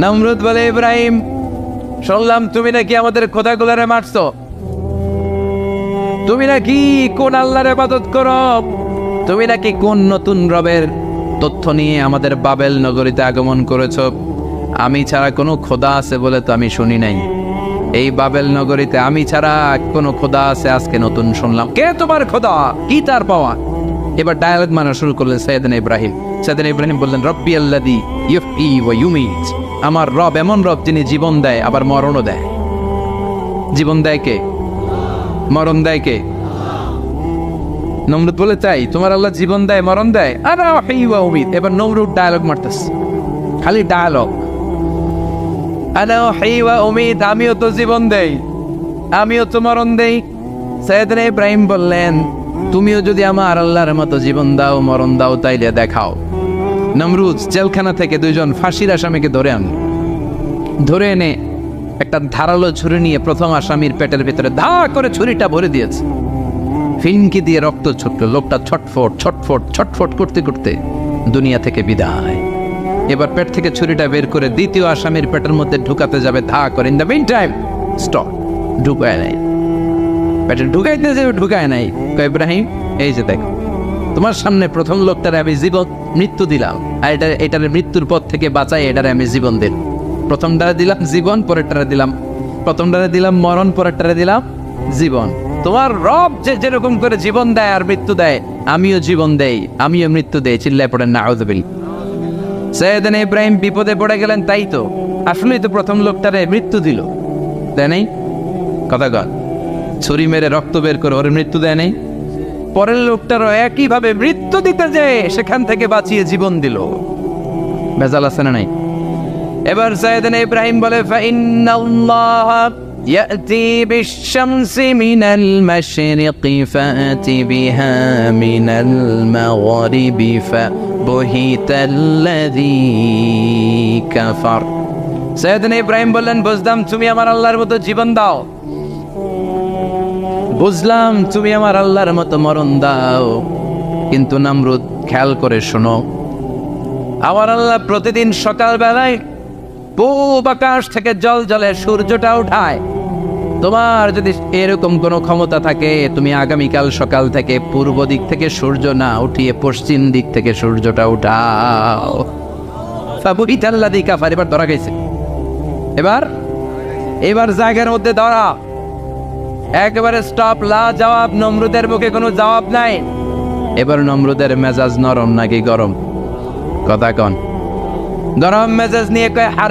নমরুদ বলে, ইব্রাহিম শুনলাম তুমি নাকি আমাদের খোদাগুলারে মারছো, তুমি নাকি কোন আল্লাহর ইবাদত করো, তুমি নাকি কোন নতুন রবের তথ্য নিয়ে আমাদের বাবেল নগরীতে আগমন করেছো। আমি ছাড়া কোনো খোদা আছে বলে তো আমি শুনি নাই, এই বাবেল নগরীতে আমি ছাড়া কোনো খোদা আছে আজকে নতুন শুনলাম। কে তোমার খোদা, কি তার পাওয়া? এবার ডায়ালগ মানা শুরু করলেন সাইয়েদনা ইব্রাহিম। সাইয়েদনা ইব্রাহিম বললেন, রব্বি আল্লাযী ইউহয়ী ওয়া ইউমীত, আমার রব এমন রব যিনি জীবন দেয় আবার মরণও দেয়। জীবন দেয় কে, মরণ দেয় কে? নমরুদ বলে, তাই তোমার আল্লাহ জীবন দেয় মরণ দেয়? আনা উহয়ী ওয়া উমীত। এবার নমরুদ ডায়ালগ মারতেছে, খালি ডায়ালগ। আনা উহয়ী ওয়া উমীত, আমিও তো জীবন দেই, আমিও তো মরণ দেই। সাইয়েদনা ইব্রাহিম বললেন, তুমিও যদি আমার আল্লাহর মতো জীবন দাও মরণ দাও তাইলে দেখাও। নমরুদ জেলখানা থেকে দুইজন ফাঁসির আসামিকে ধরে এনে একটা ধারালো ছুরি নিয়ে প্রথম আসামির পেটের ভিতরে ধা করে ছুরিটা ভরে দিয়েছে। ফিনকি দিয়ে রক্ত ছুটল, লোকটা ছটফট ছটফট ছটফট করতে করতে দুনিয়া থেকে বিদায়। এবার পেট থেকে ছুরিটা বের করে দ্বিতীয় আসামির পেটের মধ্যে ঢুকাতে যাবে ধা করে। In the meantime stop, ঢুকায় নাই, পেটে ঢুকাইতে যাবে ঢুকায় নাই। ইব্রাহিম এই যে দেখো, তোমার সামনে প্রথম লোকটারে আমি মৃত্যু দিলাম, আর এটার মৃত্যুর পথ থেকে বাঁচাই এটারে আমি জীবন দিন। প্রথমটারে দিলাম জীবন, পরেরটারে দিলাম, প্রথমটারে দিলাম মরণ, পরেরটারে দিলাম জীবন। তোমার রব যে যেরকম করে জীবন দেয় আর মৃত্যু দেয়, আমিও জীবন দেই আমিও মৃত্যু দেই। চিল্লায় পড়েন নাউযুবিল্লাহ। সাইয়েদনা ইব্রাহিম বিপদে পড়ে গেলেন, তাই তো আসলেই তো প্রথম লোকটারে মৃত্যু দিল, দেয় নাই? কথা কন, ছুরি মেরে রক্ত বের করে ওর মৃত্যু দেয় নাই? পরের লোকটারও একইভাবে মৃত্যু দিতে যায়, সেখান থেকে বাঁচিয়ে জীবন দিল। ভেজাল আছে না নাই? এবার সাইয়েদনা ইব্রাহিম বলে, ফাইন্নাল্লাহা ইয়াতি বিশ-শামসি মিনাল মাশরিকি ফাতি বিহা মিনাল মাগরিবি ফাবুহিতাল্লাযী কাফার। সাইয়েদনা ইব্রাহিম বললেন, বুঝলাম তুমি আমার আল্লাহর মতো জীবন দাও, বুঝলাম তুমি আমার আল্লাহর মতো মরণ দাও, কিন্তু নমরুদ খেয়াল করে শোনো, আমার আল্লাহ প্রতিদিন সকাল বেলায় পূব আকাশ থেকে জল জলে সূর্যটা উঠায়। তোমার যদি এরকম কোনো ক্ষমতা থাকে, তুমি আগামীকাল সকাল থেকে পূর্ব দিক থেকে সূর্য না উঠিয়ে পশ্চিম দিক থেকে সূর্যটা উঠাও। ফাবুহিতাল্লাযী কাফার। এবার ধরা গেছে, এবার জায়গার মধ্যে ধরা, একেবারে স্টপ, লা জবাব। নমরুদের মুখে কোনো জবাব নাই। এবার নমরুদের মেজাজ নরম নাকি গরম? কথা কন। গরম মেজাজ নিয়ে কয়,